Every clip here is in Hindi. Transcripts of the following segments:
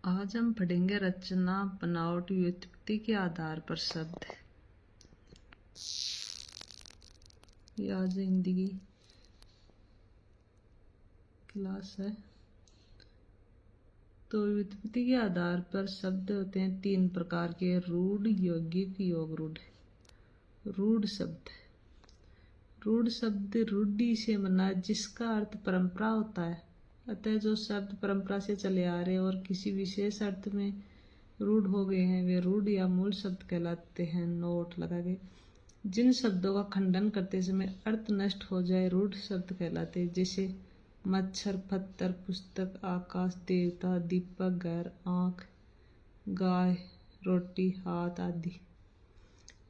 आज हम पढ़ेंगे रचना बनावट व्युत्पत्ति के आधार पर शब्द। ये आज हिंदी की क्लास है। तो व्युत्पत्ति के आधार पर शब्द होते हैं तीन प्रकार के: रूढ़, यौगिक, योगरूढ़। रूढ़ शब्द, रूढ़ शब्द रूढ़ि से बना जिसका अर्थ परंपरा होता है। अतः जो शब्द परंपरा से चले आ रहे और किसी विशेष अर्थ में रूढ़ हो गए हैं वे रूढ़ या मूल शब्द कहलाते हैं। नोट लगा के जिन शब्दों का खंडन करते समय अर्थ नष्ट हो जाए रूढ़ शब्द कहलाते हैं, जैसे मच्छर, पत्थर, पुस्तक, आकाश, देवता, दीपक, घर, आँख, गाय, रोटी, हाथ आदि।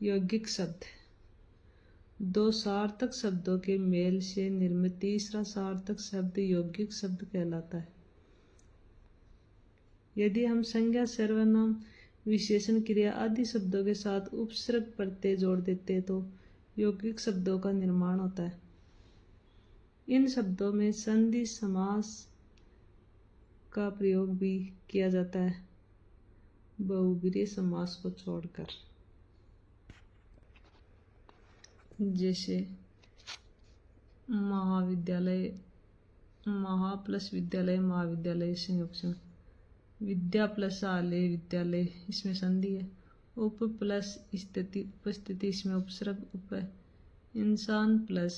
यौगिक शब्द, दो सार्थक शब्दों के मेल से निर्मित तीसरा सार्थक शब्द यौगिक शब्द कहलाता है। यदि हम संज्ञा, सर्वनाम, विशेषण, क्रिया आदि शब्दों के साथ उपसर्ग प्रत्यय जोड़ देते तो यौगिक शब्दों का निर्माण होता है। इन शब्दों में संधि समास का प्रयोग भी किया जाता है, बहुब्रीहि समास को छोड़कर। जैसे महाविद्यालय, महा प्लस विद्यालय, महाविद्यालय संयोग, विद्या प्लस आलय, विद्यालय, इसमें संधि है। उप प्लस स्थिति, उपस्थिति, इसमें उपसर्ग उप है। इंसान प्लस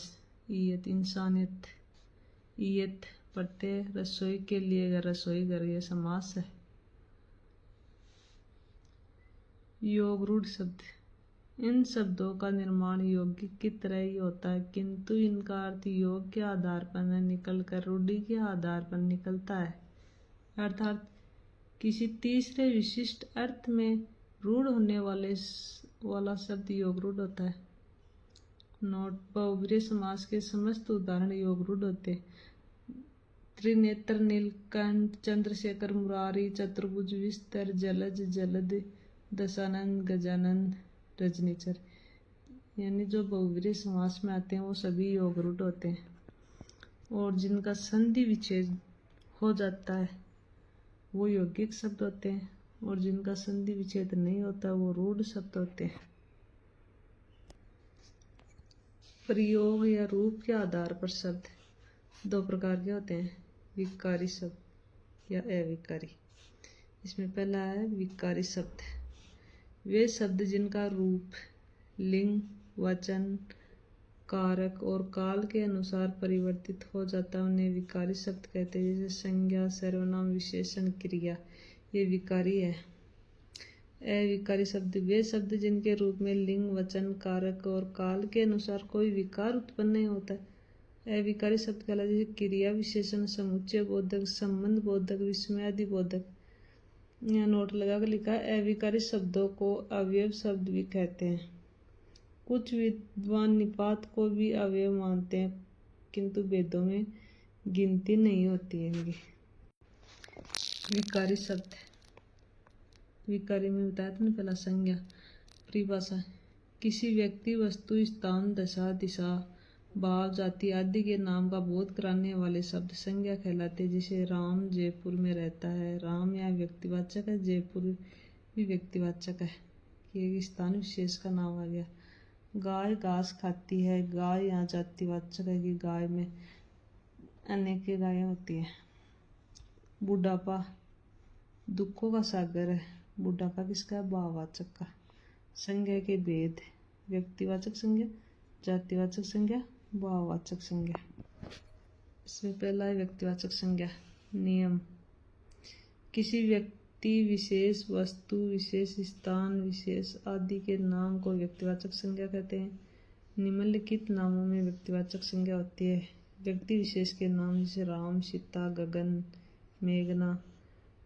ईयत, इंसानियत, ईयत प्रत्यय। रसोई के लिए घर, रसोई घर, यह समास है। योगरूढ़ शब्द, इन शब्दों का निर्माण यौगिक की तरह ही होता है, किंतु इनका अर्थ योग के आधार पर न निकलकर रूढ़ि के आधार पर निकलता है। अर्थात किसी तीसरे विशिष्ट अर्थ में रूढ़ होने वाला शब्द योगरूढ़ होता है। नोट, बहुब्रीहि समास के समस्त उदाहरण योगरूढ़ होते हैं। त्रिनेत्र, नीलकंठ, चंद्रशेखर, मुरारी, चतुर्भुज, विस्तर, जलज, जलद, दशानन, गजानन, रजनीचर, यानी जो बहुब्रीहि समास में आते हैं वो सभी योगरूढ़ होते हैं। और जिनका संधि विच्छेद हो जाता है वो यौगिक शब्द होते हैं, और जिनका संधि विच्छेद नहीं होता वो रूढ़ शब्द होते हैं। प्रयोग या रूप के आधार पर शब्द दो प्रकार के होते हैं: विकारी शब्द या अविकारी। इसमें पहला है विकारी शब्द, वे शब्द जिनका रूप लिंग, वचन, कारक और काल के अनुसार परिवर्तित हो जाता है उन्हें विकारी शब्द कहते हैं। जैसे संज्ञा, सर्वनाम, विशेषण, क्रिया, ये विकारी है। अविकारी शब्द, वे शब्द जिनके रूप में लिंग, वचन, कारक और काल के अनुसार कोई विकार उत्पन्न नहीं होता है, अविकारी शब्द कहलाते हैं। जैसे क्रिया, विशेषण, समुच्चय बोधक, संबंध बोधक, विस्मय आदि बोधक। यहाँ नोट लगा कर लिखा है, अविकारी शब्दों को अवयव शब्द भी कहते हैं। कुछ विद्वान निपात को भी अवयव मानते हैं, किंतु वेदों में गिनती नहीं होती है इनकी। विकारी शब्द, विकारी में बताया था ना पहला संज्ञा। परिभाषा, किसी व्यक्ति, वस्तु, स्थान, दशा, दिशा, भाव, जाति आदि के नाम का बोध कराने वाले शब्द संज्ञा कहलाते हैं। जैसे राम जयपुर में रहता है, राम यहाँ व्यक्तिवाचक है, जयपुर भी व्यक्तिवाचक है, ये एक स्थान विशेष का नाम आ गया। गाय घास खाती है, गाय यहाँ जातिवाचक है कि गाय में अनेक गायें होती हैं। बुढ़ापा दुखों का सागर है, बुढ़ापा किसका है? भाववाचक का। संज्ञा के भेद, व्यक्तिवाचक संज्ञा, जातिवाचक संज्ञा, भाववाचक संज्ञा। इसमें पहला है व्यक्तिवाचक संज्ञा। नियम, किसी व्यक्ति विशेष, वस्तु विशेष, स्थान विशेष आदि के नाम को व्यक्तिवाचक संज्ञा कहते हैं। निम्नलिखित नामों में व्यक्तिवाचक संज्ञा होती है: व्यक्ति विशेष के नाम जैसे राम, सीता, गगन, मेघना।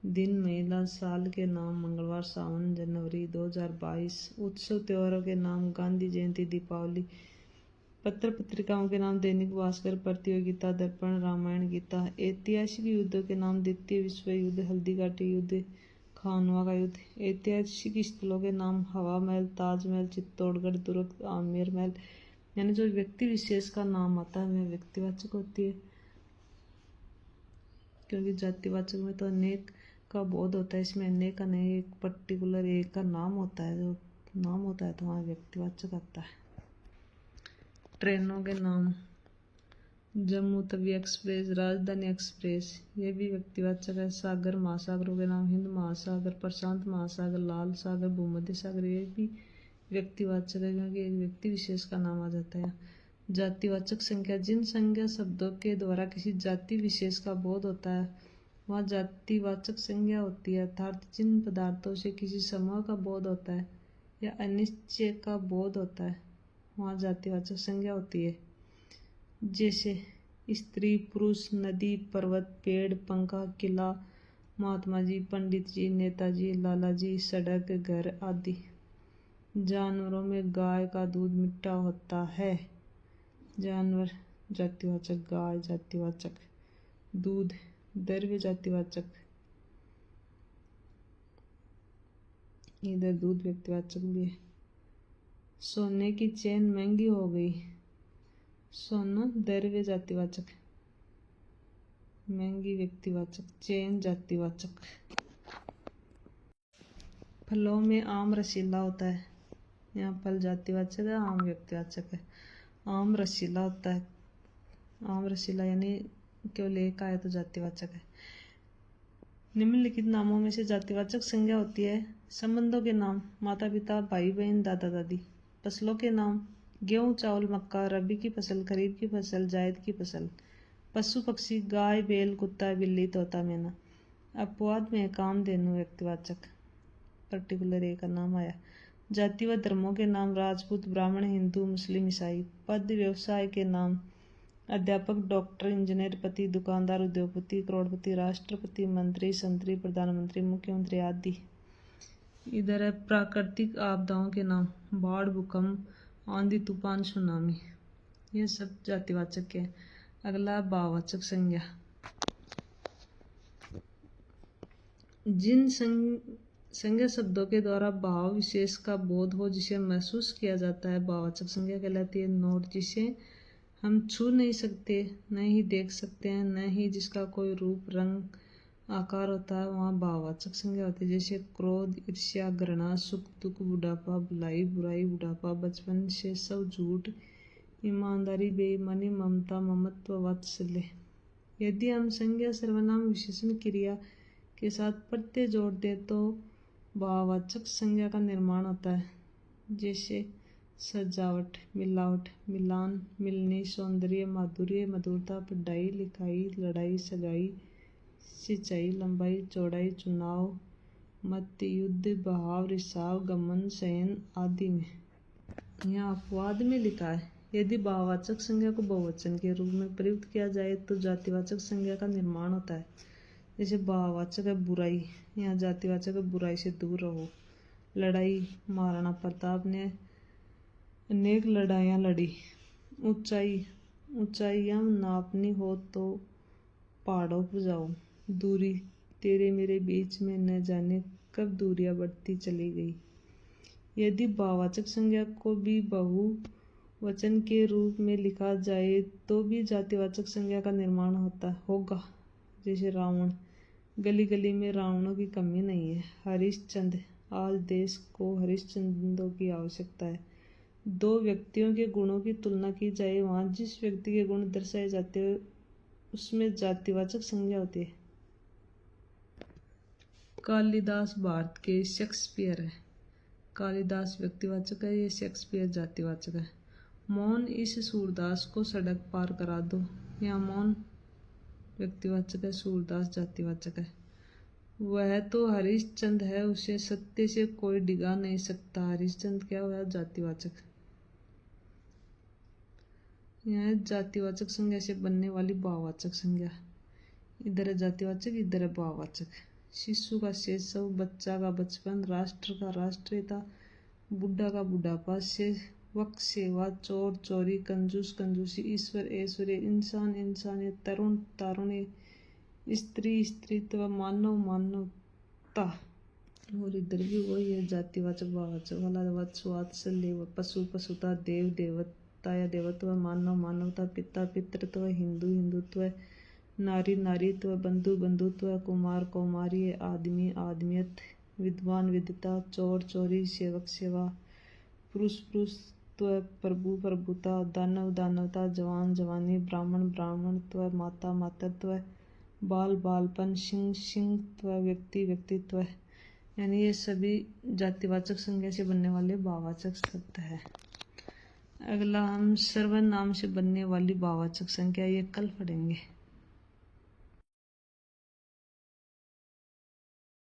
दिन, महीना, साल के नाम मंगलवार, सावन, जनवरी 2022। उत्सव त्योहारों के नाम गांधी जयंती, दीपावली। पत्र पत्रिकाओं के नाम दैनिक भास्कर, प्रतियोगिता, दर्पण, रामायण, गीता। ऐतिहासिक युद्धों के नाम द्वितीय विश्व युद्ध, हल्दीघाटी युद्ध, खानवा का युद्ध। ऐतिहासिक स्थलों के नाम हवा महल, ताजमहल, चित्तौड़गढ़ दुर्ग, आमेर महल। यानी जो व्यक्ति विशेष का नाम आता है वह व्यक्तिवाचक होती है, क्योंकि जातिवाचक में तो अनेक का बोध होता है। इसमें अनेक अनेक पर्टिकुलर एक का नाम होता है, जो नाम होता है तो वहाँ व्यक्तिवाचक आता है। ट्रेनों के नाम, जम्मू तवी एक्सप्रेस, राजधानी एक्सप्रेस, ये भी व्यक्तिवाचक है। सागर, महासागरों के नाम, हिंद महासागर, प्रशांत महासागर, लाल सागर, भूमध्य सागर, ये भी व्यक्तिवाचक है क्योंकि एक व्यक्ति विशेष का नाम आ जाता है। जातिवाचक संज्ञा, जिन संज्ञा शब्दों के द्वारा किसी जाति विशेष का बोध होता है वहाँ जातिवाचक संज्ञा होती है। अर्थात जिन पदार्थों से किसी समूह का बोध होता है या अनिश्चय का बोध होता है वहाँ जातिवाचक संज्ञा होती है। जैसे स्त्री, पुरुष, नदी, पर्वत, पेड़, पंखा, किला, महात्मा जी, पंडित जी, नेताजी, लाला जी, सड़क, घर आदि। जानवरों में गाय का दूध मीठा होता है। जानवर जातिवाचक, गाय जातिवाचक, दूध द्रव्य जातिवाचक, इधर दूध व्यक्तिवाचक भी है। सोने की चेन महंगी हो गई, सोना द्रव्य जातिवाचक, महंगी व्यक्तिवाचक, चेन जातिवाचक। फलों में आम रसीला होता है, यहाँ फल जातिवाचक है, आम व्यक्तिवाचक है। आम रसीला होता है, आम रसीला यानी केवल एक आया तो जातिवाचक है। निम्नलिखित नामों में से जातिवाचक संज्ञा होती है। संबंधों के नाम, माता पिता, भाई बहन, दादा दादी। फसलों के नाम, गेहूँ, चावल, मक्का, रबी की फसल, खरीफ की फसल, जायद की फसल। पशु पक्षी, गाय, बैल, कुत्ता, बिल्ली, तोता, मैना। अपवाद में कामधेनु व्यक्तिवाचक, पर्टिकुलर एक का नाम आया। जाति व धर्मों के नाम, राजपूत, ब्राह्मण, हिंदू, मुस्लिम, ईसाई। पद व्यवसाय के नाम, अध्यापक, डॉक्टर, इंजीनियर, पति, दुकानदार, उद्योगपति, करोड़पति, राष्ट्रपति, मंत्री, संतरी, प्रधानमंत्री, मुख्यमंत्री आदि। इधर है प्राकृतिक आपदाओं के नाम, बाढ़, भूकंप, आंधी, तूफान, सुनामी, ये सब जातिवाचक है। अगला भाववाचक संज्ञा, जिन संज्ञा शब्दों के द्वारा भाव विशेष का बोध हो जिसे महसूस किया जाता है भाववाचक संज्ञा कहलाती है। नोट, जिसे हम छू नहीं सकते, न ही देख सकते हैं, न ही जिसका कोई रूप, रंग, आकार होता है वहाँ भाववाचक संज्ञा होती है। जैसे क्रोध, ईर्ष्या, घृणा, सुख दुख, बुढ़ापा, भलाई बुराई, बुढ़ापा, बचपन, शैशव, झूठ, ईमानदारी, बेईमानी, ममता, ममत्व, वात्सल्य। यदि हम संज्ञा, सर्वनाम, विशेषण, क्रिया के साथ प्रत्यय जोड़ दें तो भाववाचक संज्ञा का निर्माण होता है। जैसे सजावट, मिलावट, मिलान, मिलनी, सौंदर्य, माधुर्य, मधुरता, पढ़ाई, लिखाई, लड़ाई, सगाई, सिंचाई, लंबाई, चौड़ाई, चुनाव, मत, युद्ध, बहाव, रिसाव, गमन, शयन आदि में। यहाँ अपवाद में लिखा है, यदि भाववाचक संज्ञा को बहुवचन के रूप में प्रयुक्त किया जाए तो जातिवाचक संज्ञा का निर्माण होता है। जैसे भाववाचक है बुराई, यहाँ जातिवाचक है बुराई से दूर रहो। लड़ाई, महाराणा प्रताप ने अनेक लड़ाइयाँ लड़ी। ऊंचाई, ऊंचाइयाँ नापनी हो तो पहाड़ों पर जाओ। दूरी, तेरे मेरे बीच में न जाने कब दूरियां बढ़ती चली गई। यदि भाववाचक संज्ञा को भी बहुवचन के रूप में लिखा जाए तो भी जातिवाचक संज्ञा का निर्माण होगा। जैसे रावण, गली गली में रावणों की कमी नहीं है। हरिश्चंद्र, आज देश को हरिश्चंद्रों की आवश्यकता है। दो व्यक्तियों के गुणों की तुलना की जाए वहाँ जिस व्यक्ति के गुण दर्शाए जाते हैं उसमें जातिवाचक संज्ञा होती है। कालिदास भारत के शेक्सपियर है। कालिदास व्यक्तिवाचक है, ये शेक्सपियर जातिवाचक है। मौन, इस सूरदास को सड़क पार करा दो, यहाँ मौन व्यक्तिवाचक है, सूरदास जातिवाचक है। वह तो हरिश्चंद्र है, उसे सत्य से कोई डिगा नहीं सकता। हरिश्चंद्र क्या हुआ, जातिवाचक। यह जातिवाचक संज्ञा से बनने वाली भाववाचक संज्ञा। इधर है जातिवाचक, इधर है भाववाचक। शिशु का शैशव, बच्चा का बचपन, राष्ट्र का राष्ट्रीयता, बुढ़ा का बुढ़ापा, सेवक सेवा, चोर चोरी, कंजूस कंजूसी, ईश्वर ऐश्वर्य, इंसान इंसानियत, तरुण तारुण्य, स्त्री स्त्रीत्व, मानव मानवता। और इधर भी वही है जातिवाचक भाववाचक वाला। वत्स वात्सल्य, पशु पशुता, देव देवता या देवत्व, मानव मानवता, पिता पितृत्व, हिंदू हिंदुत्व, नारी नारीत्व, बंधु बंधुत्व, कुमार कौमारी, आदमी आदमियत, विद्वान विद्वता, चोर चोरी, सेवक सेवा, पुरुष पुरुषत्व, प्रभु प्रभुता, दानव दानवता, जवान जवानी, ब्राह्मण ब्राह्मणत्व, माता मातृत्व, बाल बालपन, सिंह सिंहत्व, व्यक्ति व्यक्तित्व। यानी ये सभी जातिवाचक संज्ञा से बनने वाले भाववाचक शब्द है। अगला हम सर्वनाम से बनने वाली भाववाचक संज्ञा ये कल पढ़ेंगे।